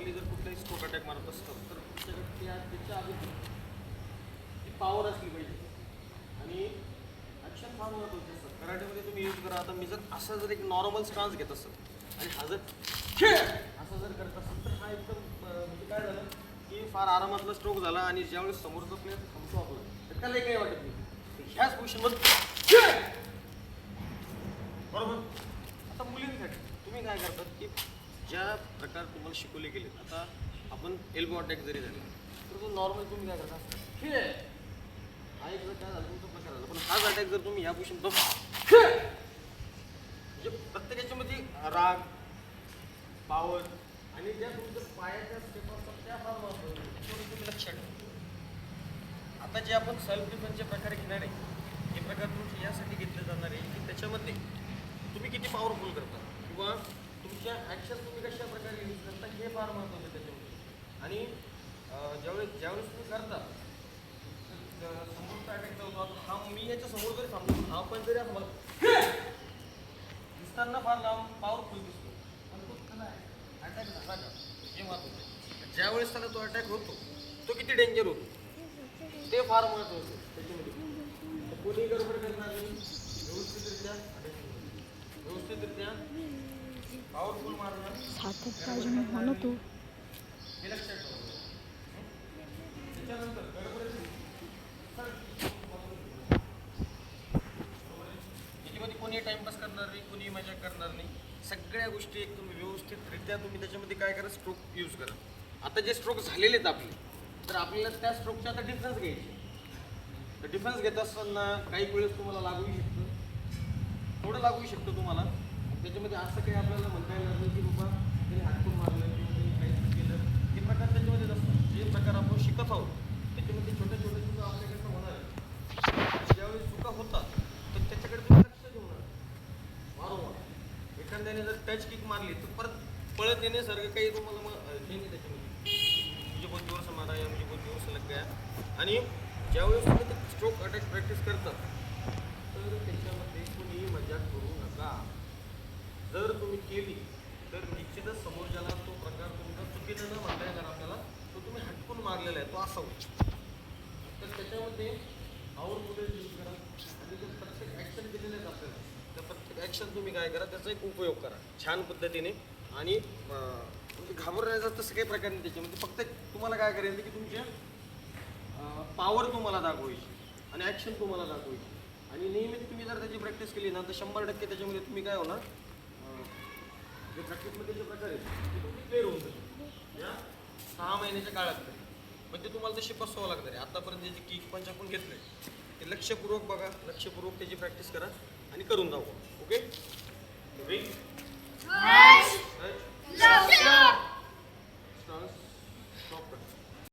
Normally जर कुठलाही stroke attack मारत असतो तर तुमच्याकडे त्याच्या आधी ती पॉवर असली पाहिजे आणि ॲक्शन फार महत्त्वाचं असतं. कराटेमध्ये तुम्ही यूज करा. आता मी जर असा जर एक नॉर्मल स्टान्स घेत असेल आणि हा जर असं जर करत असेल तर हा एकदम म्हणजे काय झालं की फार आरामातला स्ट्रोक झाला आणि ज्यावेळेस समोरचा प्लेअर थांबतो आपण तर त्यालाही काही वाटत नाही. ह्याच पोझिशनमध्ये बरोबर. आता मुलींसाठी तुम्ही काय करतात की ज्या प्रकार तुम्हाला शिकवले गेले, आता आपण एल्बो अटॅक जरी झाले तर तो नॉर्मल तुम्ही काय करता हा एक जर काय झालं तुमचा प्रकार झाला, पण हाच अटॅक जर तुम्ही ह्या पोझिशन म्हणजे प्रत्येकाच्यामध्ये राग पावर आणि ज्या तुमच्या पायाच्या स्टेप असतात त्या फार महत्त्वाच्या तुम्ही लक्षात ठेवा. आता जे आपण सेल्फ डिफेन्सचे प्रकारे घेणार आहे हे प्रकार तुमचे यासाठी घेतले जाणार आहे की त्याच्यामध्ये तुम्ही किती पॉवरफुल करता किंवा तुमच्या ॲक्शन तुम्ही कशा प्रकारे यूज करता हे फार महत्त्वाचं त्याच्यामध्ये. आणि ज्यावेळेस तुम्ही करता समोरचा अटॅक होतो. हा मी याच्या समोर जरी थांबलो हा पण जरी मला दिसताना फार लांब पॉवरफुल दिसतो पण तो त्याला अटॅक झाला का हे महत्त्वाचं. ज्यावेळेस त्याला तो अटॅक होतो तो किती डेंजर होतो ते फार महत्त्वाचं त्याच्यामध्ये. कोणी गडबड करणार नाही, व्यवस्थितरित्या पॉवरफुल मारणार सातत्य म्हणू तू हे लक्षात ठेवा. त्याच्यानंतर याच्यामध्ये कोणी टाइमपास करणार नाही, कोणी मजा करणार नाही. सगळ्या गोष्टी एक तुम्ही व्यवस्थितरित्या तुम्ही त्याच्यामध्ये काय करा स्ट्रोक यूज करा. आता जे स्ट्रोक झालेले आहेत आपले तर आपल्याला त्या स्ट्रोकचे आता डिफरन्स घ्यायचे. तर डिफरन्स घेत असताना काही वेळेस तुम्हाला लागूही शकतं, थोडं लागूही शकतं तुम्हाला. त्याच्यामध्ये असं काही आपल्याला म्हणता येणार नाही की बाबा त्यांनी हातकून मारलं किंवा त्यांनी काहीच केलं. हे प्रकार त्याच्यामध्ये नसतात. जे प्रकार आपण शिकत आहोत त्याच्यामध्ये छोट्या छोट्या चुका आपल्याकडनं होणार आहे. ज्यावेळी चुका होतात तर त्याच्याकडे तुम्ही लक्ष देऊ नका वारंवार. एखाद्याने जर टच किक मारली तर परत पळत येण्यासारखं काही तुम्हाला हे नाही त्याच्यामध्ये. मुझे बहुत जोर से मारा या मुझे बहुत जोर से लग गया. आणि ज्यावेळेस तुम्ही ते स्ट्रोक अटॅक प्रॅक्टिस करतात तर त्याच्यामध्ये कोणीही मजाक करू नका. जर तुम्ही केली तर निश्चितच समोरच्याला तो प्रकार तुमचा चुकीनं न म्हणता येणार आपल्याला तो तुम्ही हटकून मारलेला आहे तो असा होतो. तर त्याच्यामध्ये आउटपुट यूज करा आणि जे प्रत्येक ॲक्शन दिलेले आहेत आपल्याला त्या प्रत्येक ॲक्शन तुम्ही काय करा त्याचा एक उपयोग करा छान पद्धतीने. आणि म्हणजे घाबरण्याचा तसं काही प्रकार नाही त्याच्यामध्ये. फक्त तुम्हाला काय करायचं की तुमच्या पॉवर तुम्हाला दाखवायची आणि ॲक्शन तुम्हाला दाखवायची. आणि नेहमीच तुम्ही जर त्याची प्रॅक्टिस केली ना तर 100% त्याच्यामध्ये तुम्ही काय होणार जे प्रॅक्टिसमध्ये जे प्रकार आहेत ते तुम्ही क्लिअर होऊन जाईल या 6 महिन्याच्या काळात तरी. पण ते तुम्हाला तशी बसवावं लागणार आहे. आतापर्यंत जे किक पंच आपण घेतले ते लक्षपूर्वक बघा, लक्षपूर्वक त्याची प्रॅक्टिस करा आणि करून दाखवा. ओके.